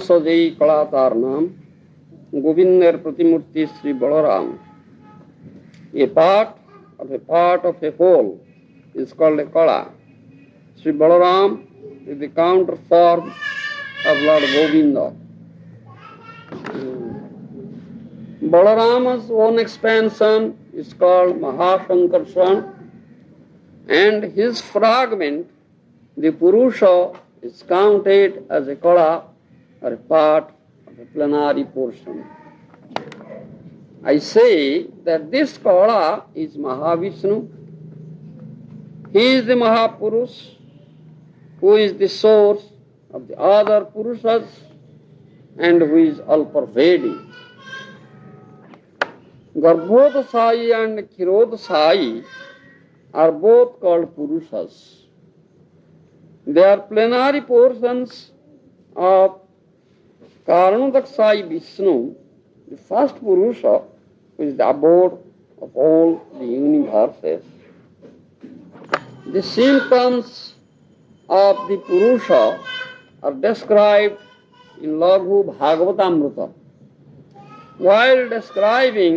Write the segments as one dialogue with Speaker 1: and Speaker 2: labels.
Speaker 1: সজেই কলা তার নাম, গোবিন্দের প্রতিমূর্তি Shri Balaram. A part of a whole is called a kala. Sri Balaram is the counter form of Lord Govinda. Balarama's own expansion is called Mahashankarshan, and his fragment, the Purusha, is counted as a kala or a part of a plenary portion. I say that this kala is Mahavishnu. He is the Mahapurush, who is the source of the other Purushas and who is all-pervading. Garbhodasai and Kirodasai are both called Purushas. They are plenary portions of Karanadaksai Vishnu, the first Purusha, who is the abode of all the universes. The symptoms of the Purusha are described in Laghu Bhagavatamrita. While describing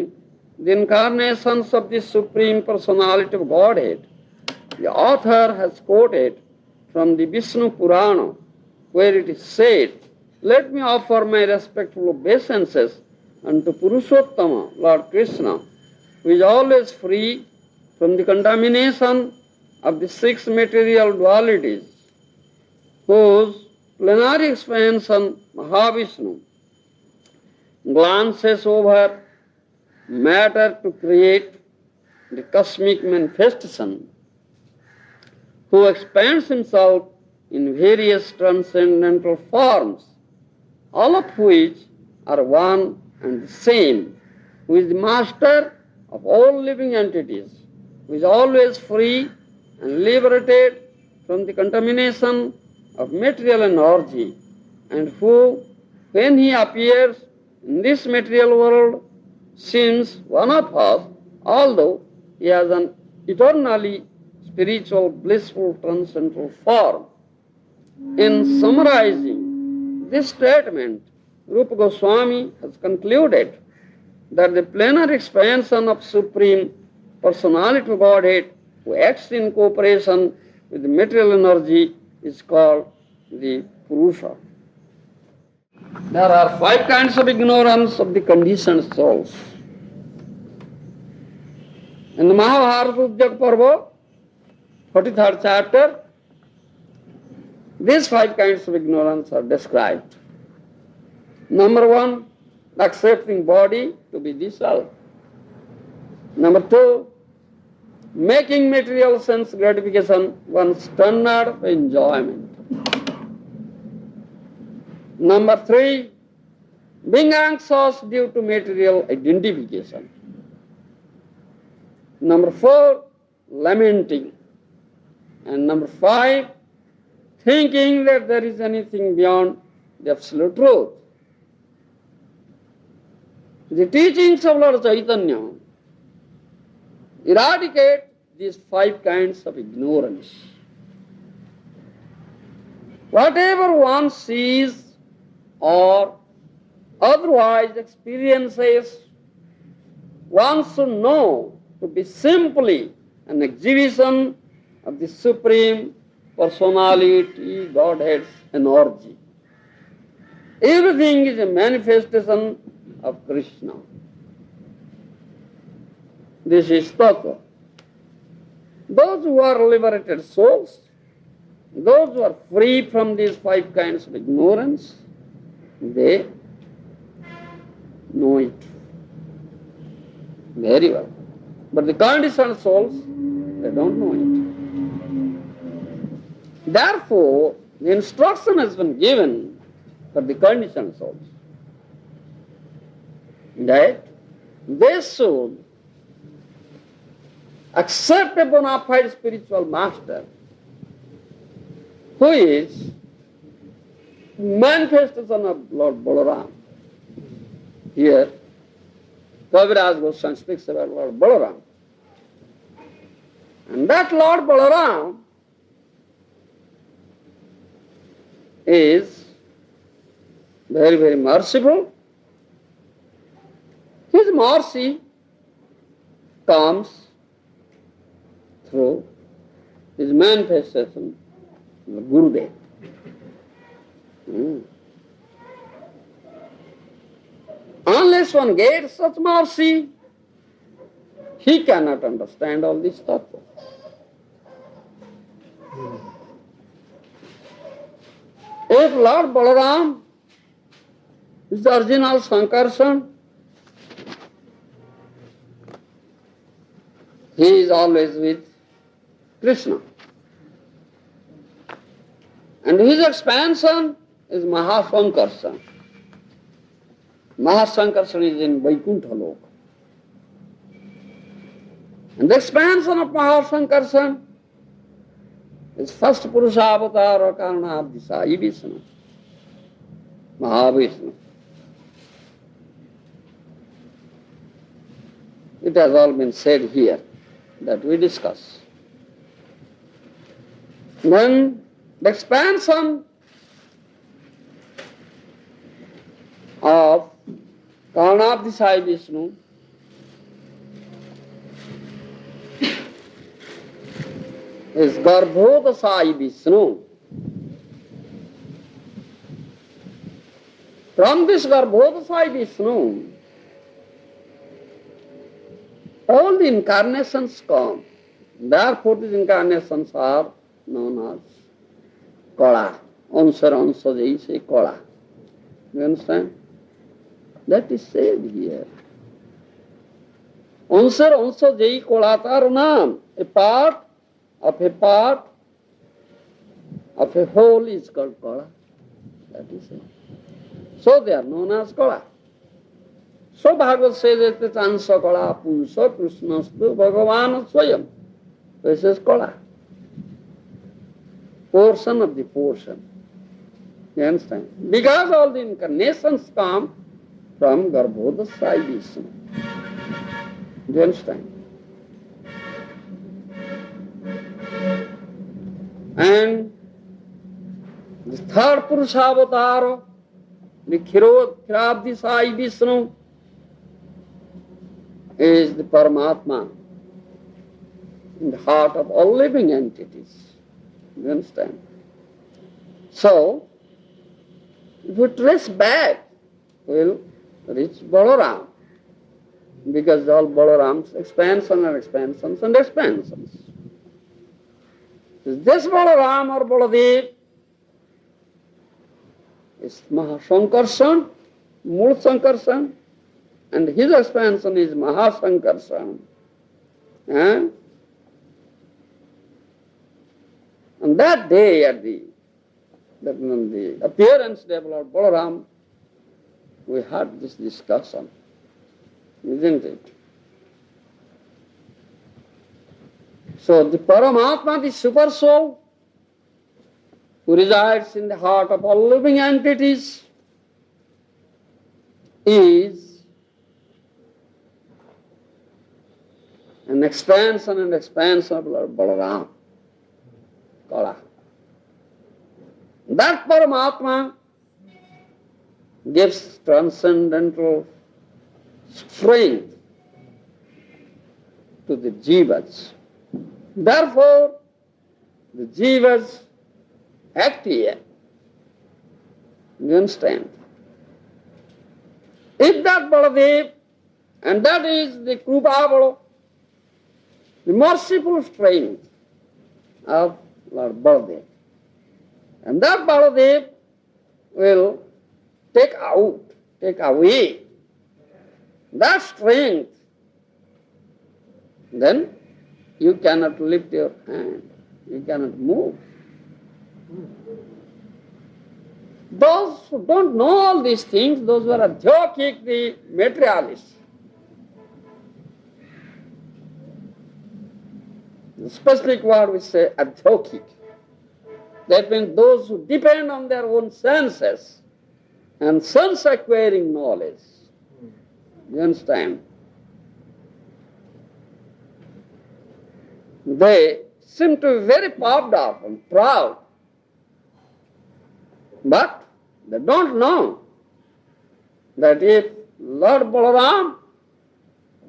Speaker 1: the incarnations of the Supreme Personality of Godhead, the author has quoted from the Vishnu Purana, where it is said, "Let me offer my respectful obeisances unto Purushottama, Lord Krishna, who is always free from the contamination of the six material dualities, whose plenary expansion, Mahavishnu, glances over matter to create the cosmic manifestation, who expands himself in various transcendental forms, all of which are one and the same, who is the master of all living entities, who is always free and liberated from the contamination of material energy, and who, when he appears in this material world, seems one of us, although he has an eternally spiritual, blissful, transcendental form." In summarizing this statement, Rupa Goswami has concluded that the plenary expansion of Supreme Personality of Godhead, who acts in cooperation with the material energy, is called the Purusha. There are 5 kinds of ignorance of the conditioned souls. In the Mahabharata Udyog Parva, 43rd chapter, these 5 kinds of ignorance are described. Number 1, accepting body to be the self. Number 2, making material sense gratification one's standard of enjoyment. Number 3, being anxious due to material identification. Number 4, lamenting. And number 5, thinking that there is anything beyond the absolute truth. The teachings of Lord Chaitanya eradicate these 5 kinds of ignorance. Whatever one sees or otherwise experiences, one should know to be simply an exhibition of the Supreme Personality, Godhead's energy. Everything is a manifestation of Krishna. This is Tattva. Those who are liberated souls, those who are free from these 5 kinds of ignorance, they know it very well. But the conditioned souls, they don't know it. Therefore, the instruction has been given for the conditioned souls that they should accept a bona fide spiritual master who is manifestation of Lord Balaram. Here, Kaviraj Goswami speaks about Lord Balaram. And that Lord Balaram is very, very merciful. His mercy comes through his manifestation, the Gurudev. Unless one gets such mercy, he cannot understand all this tattva. If Lord Balaram is the original Sankarshan, he is always with Krishna. And his expansion is Mahasankarshan. Mahasankarshan is in Vaikuntha Loka. And the expansion of Mahasankarshan is first Purusha Avatar Karnabdi Sai Vishnu, Mahavishnu. It has all been said here that we discuss. Then the expansion of Karnabdi Sai Vishnu is Garbhodasai Vishnu. From this Garbhodasai Vishnu, all the incarnations come. Therefore these incarnations are known as Kala. Ansar Ansa Jaise Kala. You understand? That is said here. Ansar Ansa Jai Kala tar naam. A part of a whole is called Kala. That is it. So they are known as Kala. So Bhagavad says that Chansa Kala Punsa Krishnastu Bhagavan Swayam. This is Kala. Portion of the portion. You understand? Because all the incarnations come from Garbhodasai Vishnu. You understand? And the third Purusha Avatar, the Khirabdi Sai Vishnu, is the Paramatma in the heart of all living entities. You understand? So, if we trace back, we'll reach Balaram, because all Balaram's expansion and expansions and expansions. This Balaram or Baladev is Mahasankarshan, Mul Sankarshan, and his expansion is Mahasankarshan. And on that day, at the appearance day of Lord Balaram, we had this discussion, isn't it? So the Paramatma, the Super Soul, who resides in the heart of all living entities, is an expansion and expansion of Lord Balaram, Kala. That Paramatma gives transcendental strength to the jivas. Therefore, the jivas act here. You understand? If that Baladev, and that is the Krupabala, the merciful strength of Lord Baladev, and that Baladev will take away that strength, then you cannot lift your hand, you cannot move. Those who don't know all these things, those who are adhyokik, the materialists, the specific word we say adhyokik. That means those who depend on their own senses and sense-acquiring knowledge. You understand? They seem to be very puffed up and proud, but they don't know that if Lord Balaram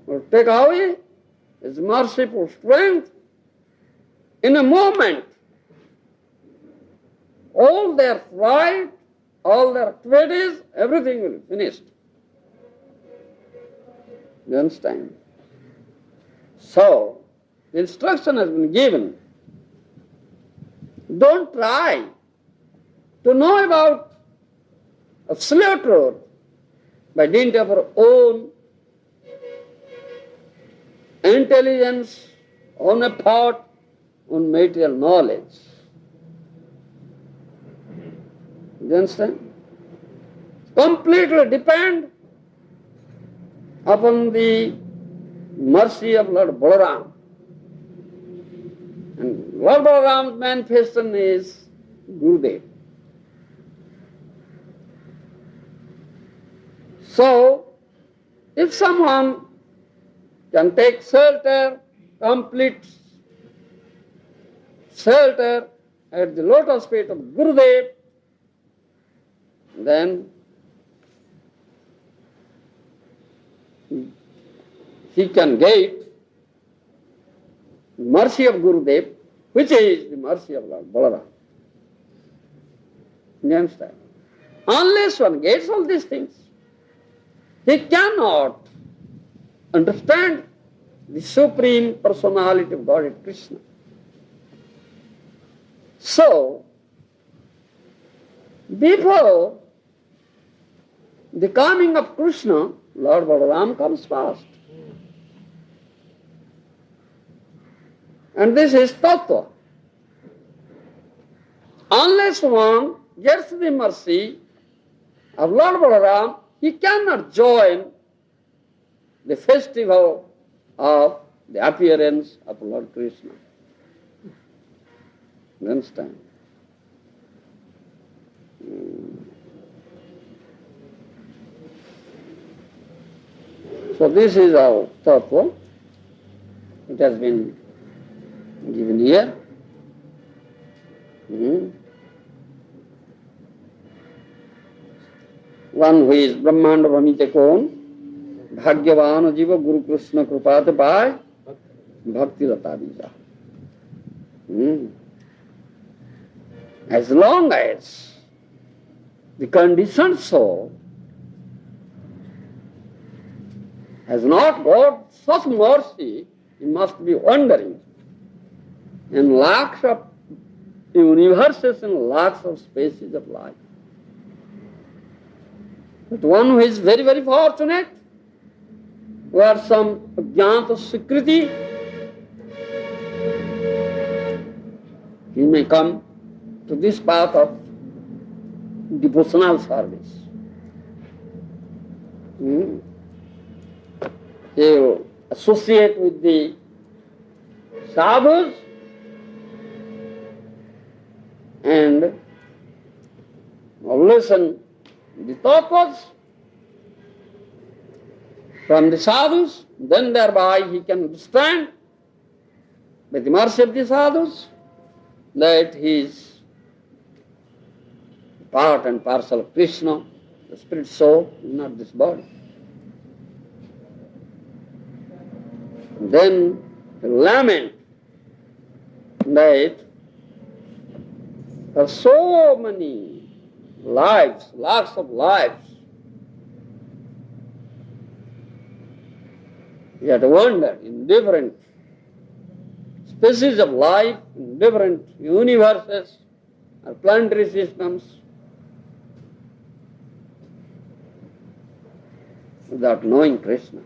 Speaker 1: will take away his merciful strength, in a moment, all their pride, all their activities, everything will be finished. You understand? So, the instruction has been given. Don't try to know about absolute truth by dint of our own intelligence, own effort, own material knowledge. You understand? Completely depend upon the mercy of Lord Balaram. And Lord Balaram's manifestation is Gurudev. So, if someone can take shelter, complete shelter at the lotus feet of Gurudev, then he can get mercy of Gurudev, which is the mercy of Lord Balaram. You understand? Unless one gets all these things, he cannot understand the Supreme Personality of Godhead Krishna. So, before the coming of Krishna, Lord Balaram comes first. And this is tattva. Unless one gets the mercy of Lord Balaram, he cannot join the festival of the appearance of Lord Krishna. You understand? So this is our tattva. It has been given here. One who is Brahmanda Brahmite Kon, Bhagyavan Jiva Guru Krishna Krupata Pai, Bhakti Lata Bija. As long as the conditioned soul has not got such mercy, he must be wandering in lakhs of universes and lakhs of spaces of life. But one who is very, very fortunate, who has some jnata sikriti, he may come to this path of devotional service. He will associate with the sadhus and listen the tattvas from the sadhus, then thereby he can understand by the mercy of the sadhus that he is part and parcel of Krishna, the spirit soul, not this body. Then lament that for so many lives, lakhs of lives, he had wandered in different species of life, in different universes or planetary systems, without knowing Krishna.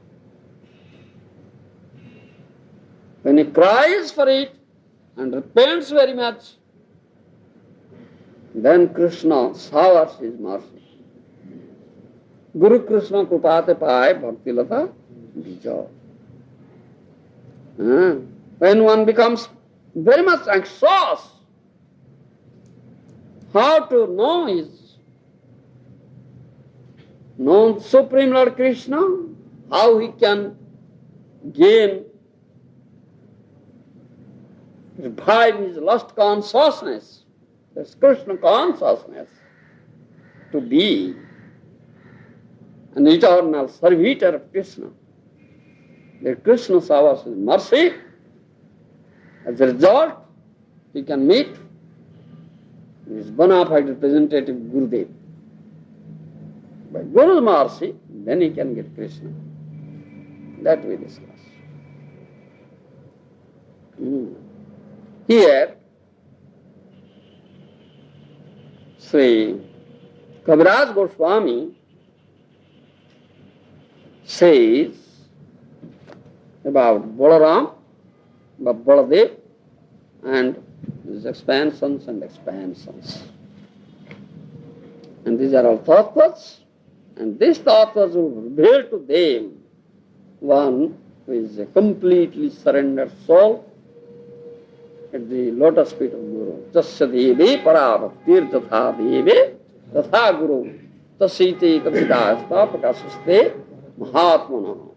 Speaker 1: When he cries for it and repents very much, then Krishna showers his mercy. Guru Krishna Krupate Pai Bhakti Lata Bija. When one becomes very much anxious how to know his known Supreme Lord Krishna, how he can gain, revive his lost consciousness, this Krishna consciousness, to be an eternal servitor of Krishna. That Krishna showers his mercy. As a result, he can meet his bona fide representative Gurudev. By Guru's mercy, then he can get Krishna. That we discuss. Here, Sri Kaviraj Goswami says about Balarama, about Baladev, and his expansions and expansions. And these are all tattvas, and these tattvas will reveal to them one who is a completely surrendered soul at the lotus feet of Guru. Tasya deve parabhaktir tatha deve tatha Guru tasite kavidasta prakashaste mahatmana.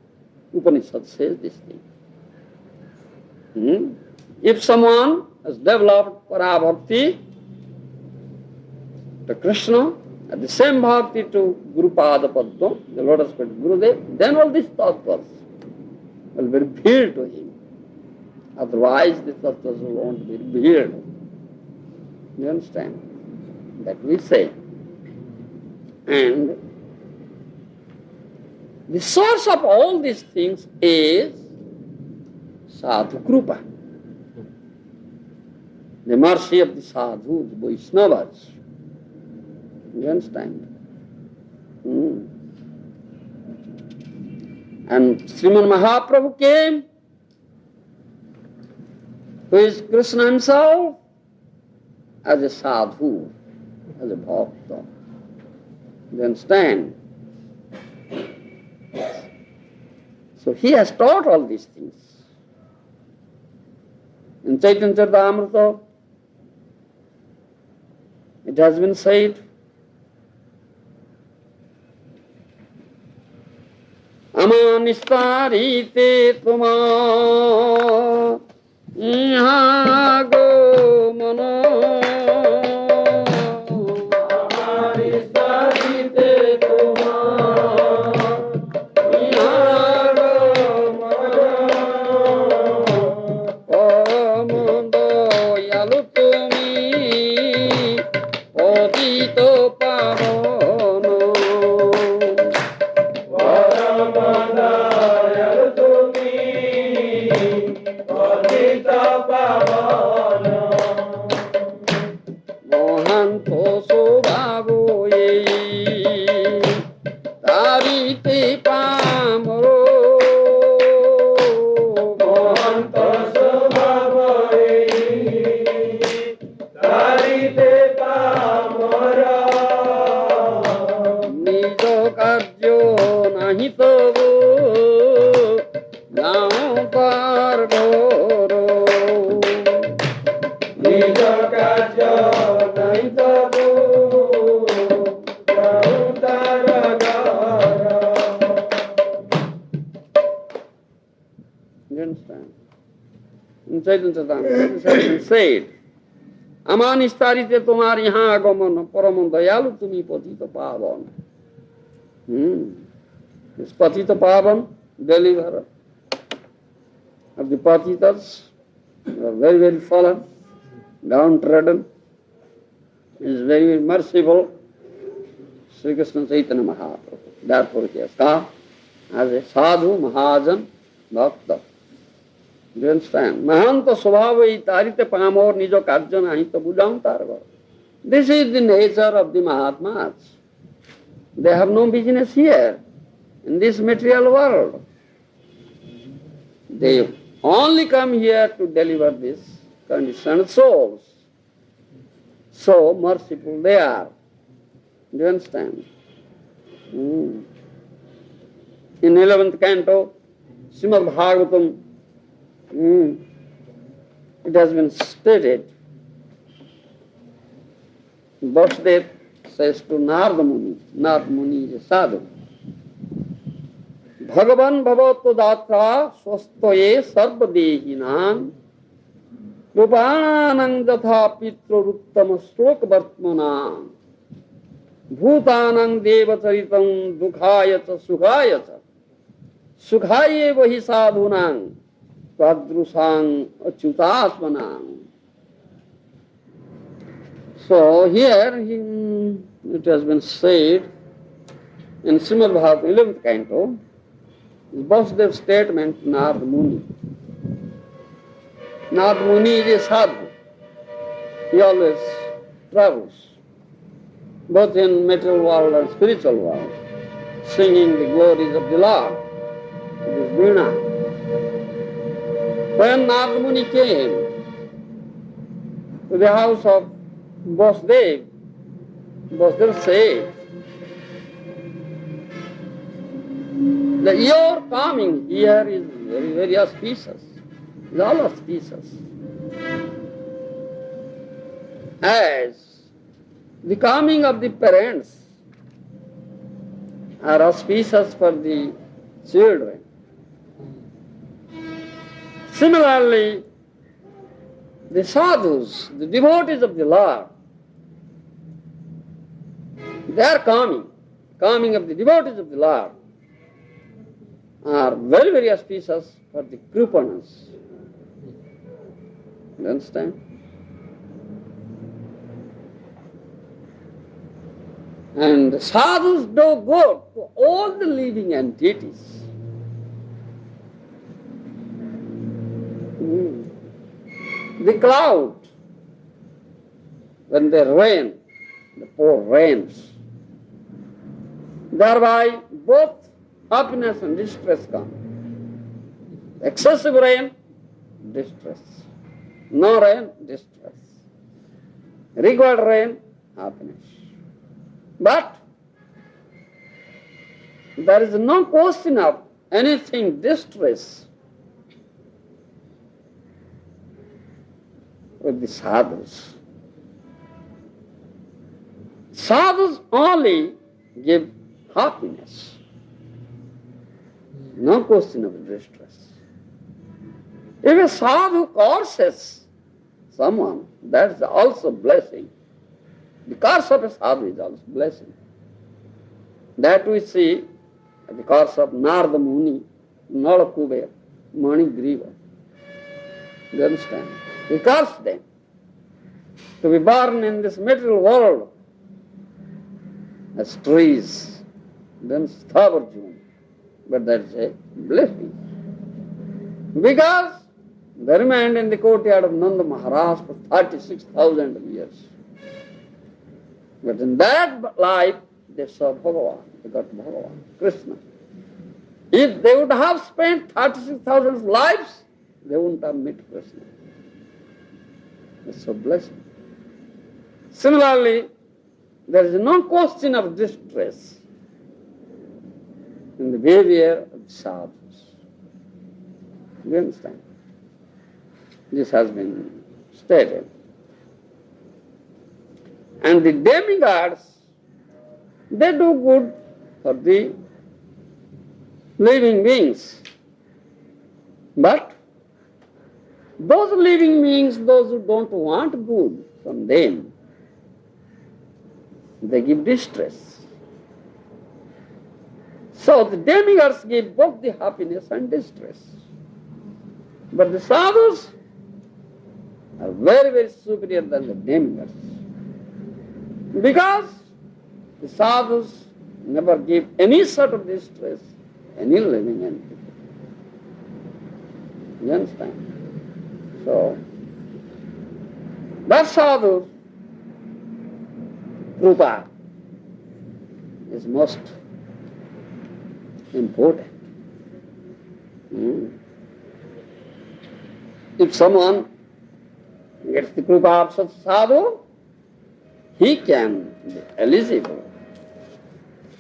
Speaker 1: Upanishad says this thing. If someone has developed parabhakti to Krishna, at the same bhakti to Guru Pada Padma, the lotus feet of Gurudev, then all these tattvas will be revealed to him. Otherwise, the tattvas won't be revealed. You understand? That we say. And the source of all these things is sadhu krupa, the mercy of the sadhus, Vaishnavas. You understand? And Srimad Mahaprabhu came, who is Krishna himself, as a sadhu, as a bhakta. You understand? So he has taught all these things. In Chaitanya Charitamrita, it has been said, Amanistarite tuma iha go mano. Amanistarite tuma iha go mano. Omundo yalutumi odito pavono. Mohanto sobhavoye tarite pamoro. Mohanto sobhavoye tarite pamoro. Nijo karjo nahi tobo jao pargoro. Nijo karjo nahi tobo jao pargoro. You understand? In Chaitanya Charitamrita, it has been said, Amanistarite tumar yaha agaman param dayalu tumi patita pavan. This patita pavan, deliverer of the patitas, who are very, very fallen, downtrodden, is very, very merciful, Sri Krishna Chaitanya Mahaprabhu. Therefore he has come as a sadhu, mahajan, bhakta. Do you understand? Mahanta svabhai tarite pamor nijo karja nahi to bujam tarva. This is the nature of the Mahatmas. They have no business here, in this material world. They only come here to deliver these conditioned souls. So merciful they are. Do you understand? In 11th canto, Srimad Bhagavatam, it has been stated, Vasudev says to Narada Muni is a sadhu, Bhagavan bhavato datra swastoye sarvadehinam rupanang jatha pitroruttama stroka vartmanam Bhutanang devacharitam dukhaya cha sukhaya cha. Sukhaye vahi sadhunang tadrusang achyutasmanang. So here it has been said in Srimad Bhagavatam 11th canto, Vasudev statement, Narad Muni. Narad Muni is a sadhu. He always travels, both in material world and spiritual world, singing the glories of the Lord, this Veena. When Narad Muni came to the house of Vasudev, Vasudev said that your coming here is very, very auspicious. It's all auspicious. As the coming of the parents are auspicious for the children, similarly, the sadhus, the devotees of the Lord, their coming of the devotees of the Lord, are very, very auspicious for the Kripanas. You understand? And the sadhus do good to all the living entities. The cloud, when they rain, the pour rains, thereby both happiness and distress come. Excessive rain, distress. No rain, distress. Required rain, happiness. But there is no question of anything distress with the sadhus. Sadhus only give happiness. No question of distress. If a sadhu curses someone, that is also blessing. The curse of a sadhu is also blessing. That we see at the curse of Narada Muni, Nalakuber, Manigriva. You understand? He cursed them to be born in this material world as trees, then Sthavarjuna. But that is a blessing. Because they remained in the courtyard of Nanda Maharaj for 36,000 years. But in that life, they saw Bhagavan, they got Bhagavan, Krishna. If they would have spent 36,000 lives, they wouldn't have met Krishna. It's a blessing. Similarly, there is no question of distress in the behavior of the sadhus. You understand? This has been stated. And the demigods, they do good for the living beings. But those living beings, those who don't want good from them, they give distress. So the demigods give both the happiness and distress. But the sadhus are very, very superior than the demigods. Because the sadhus never give any sort of distress, any living entity. You understand? So, that sadhu, Krupa, is most important. If someone gets the Krupa of such sadhu, he can be eligible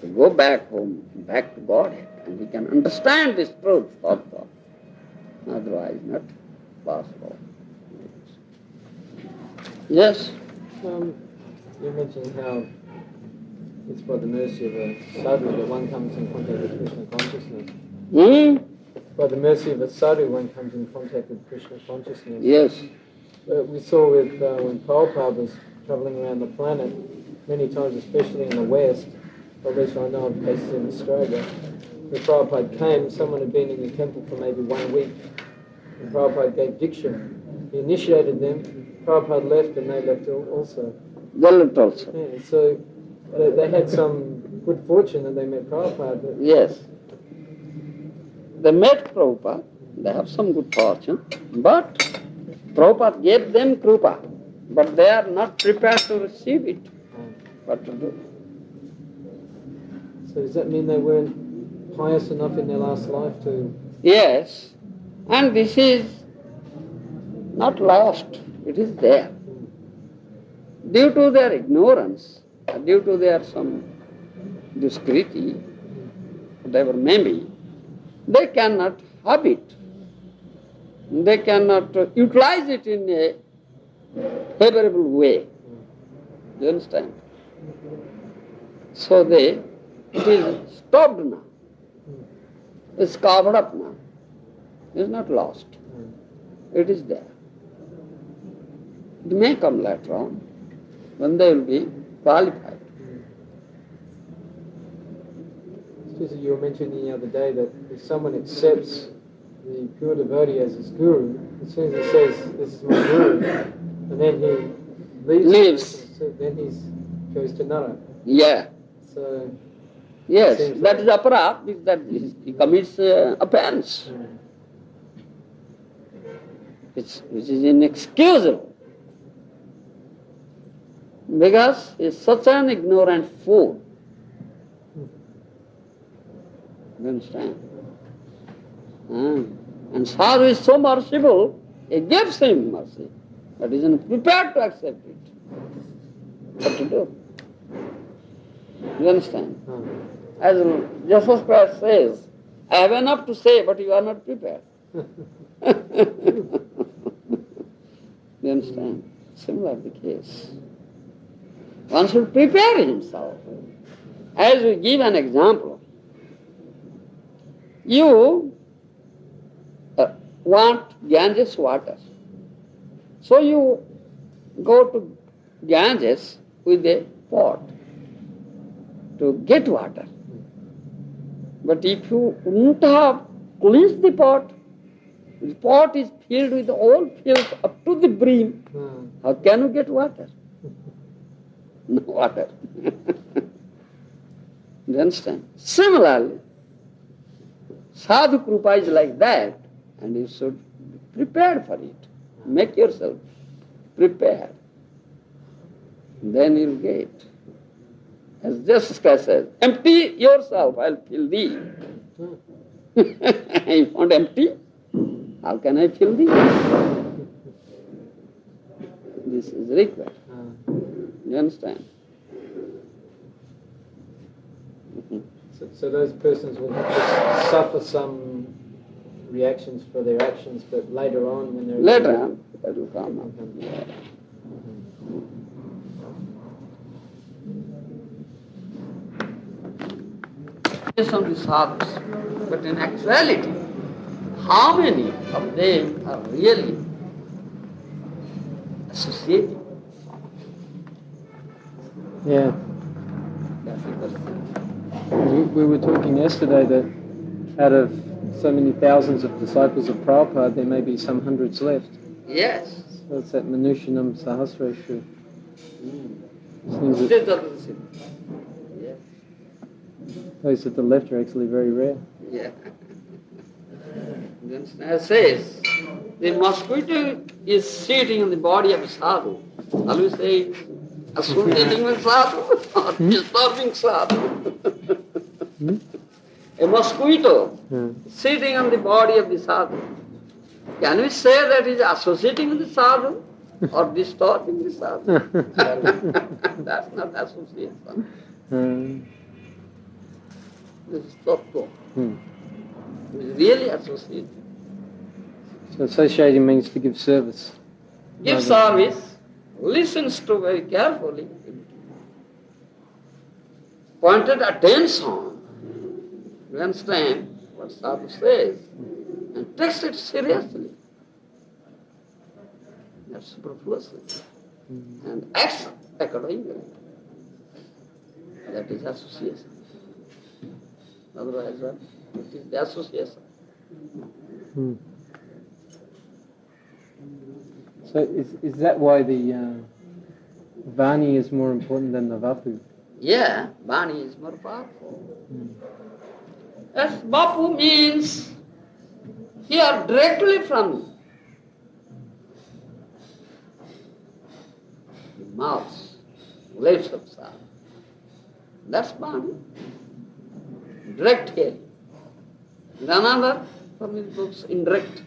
Speaker 1: to go back home, back to Godhead, and he can understand this truth of God. Otherwise, not possible. Yes?
Speaker 2: You mentioned how it's by the mercy of a sadhu that one comes in contact with Krishna consciousness. By the mercy of a sadhu, one comes in contact with Krishna consciousness.
Speaker 1: Yes.
Speaker 2: We saw with when Prabhupada was travelling around the planet, many times, especially in the West, or at least I know of cases in Australia, when Prabhupada came, someone had been in the temple for maybe 1 week, and Prabhupada gave Diksha. He initiated them, Prabhupada left, and they left also.
Speaker 1: They left also.
Speaker 2: Yeah, so they had some good fortune that they met Prabhupada. But
Speaker 1: Yes. They met Prabhupada, they have some good fortune, but Prabhupada gave them krupa, but they are not prepared to receive it. What to do?
Speaker 2: So does that mean they weren't pious enough in their last life to...
Speaker 1: Yes, and this is not lost, it is there. Due to their ignorance, due to their some discretion, whatever may be, they cannot have it. They cannot utilize it in a favorable way. Do you understand? So it is stopped now. It's covered up now. It's not lost. It is there. It may come later on when they will be qualified.
Speaker 2: You were mentioning the other day that if someone accepts the pure devotee as his guru, as soon as he says, "This is my guru," and then he leaves. So then he goes to Nara.
Speaker 1: Yeah.
Speaker 2: So
Speaker 1: yes, that is aparat, that he commits offense, which is inexcusable. Because he is such an ignorant fool. You understand? And Sadhu is so merciful, he gives him mercy, but he isn't prepared to accept it. What to do? You understand? As Jesus Christ says, I have enough to say, but you are not prepared. You understand? Similar the case. One should prepare himself. As we give an example, you want Ganges water. So you go to Ganges with a pot to get water. But if you wouldn't have cleansed the pot is filled with all filth up to the brim, how can you get water? No water. You understand? Similarly, sadhu krupa is like that, and you should be prepared for it. Make yourself prepared. Then you'll get. As Jesus Christ says, empty yourself, I'll fill thee. If you want empty, how can I fill thee? This is required. You understand?
Speaker 2: So those persons will have to suffer some reactions for their actions, but later on when they're...
Speaker 1: Later on, that will come up. Yeah. Of the sadhus, but in actuality, how many of them are really associated?
Speaker 2: Yeah. We were talking yesterday that out of so many thousands of disciples of Prabhupada, there may be some hundreds left.
Speaker 1: Yes.
Speaker 2: So it's that Manushanam Sahasrashu. Those at the left are actually very rare.
Speaker 1: Yeah. It says, the mosquito is sitting on the body of a sadhu. Shall we say, associating with sadhu or disturbing sadhu? A mosquito sitting on the body of the sadhu. Can we say that is associating with the sadhu or disturbing the sadhu? That's not association. This is tattva. It is really associated.
Speaker 2: So associating means to give service.
Speaker 1: Give service, listens to very carefully, pointed attention. You understand what sadhu says, and takes it seriously. That's superfluously. And acts accordingly. That is association. Otherwise, what? It is the association.
Speaker 2: Hmm. So is that why the Vani is more important than the Vapu?
Speaker 1: Yeah, Bani is more powerful. As Bapu means hear directly from the mouth, lips of sound. That's Bani. Direct hearing. And another from his books, indirect.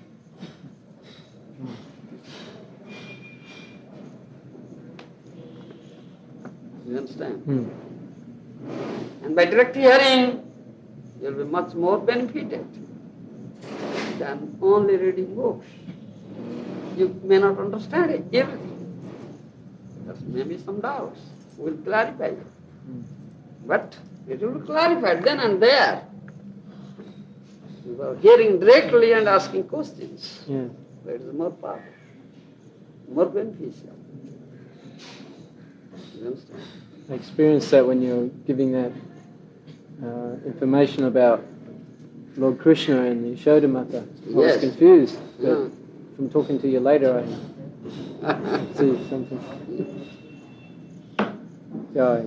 Speaker 1: You understand? And by direct hearing, you'll be much more benefited than only reading books. You may not understand everything. There may be some doubts. We'll clarify it. But it will be clarified then and there. You are hearing directly and asking questions.
Speaker 2: Yeah.
Speaker 1: That is more powerful, more beneficial. You understand?
Speaker 2: I experienced that when you're giving that information about Lord Krishna and Yashodamata. I was confused, but from talking to you later, I see something. Yeah.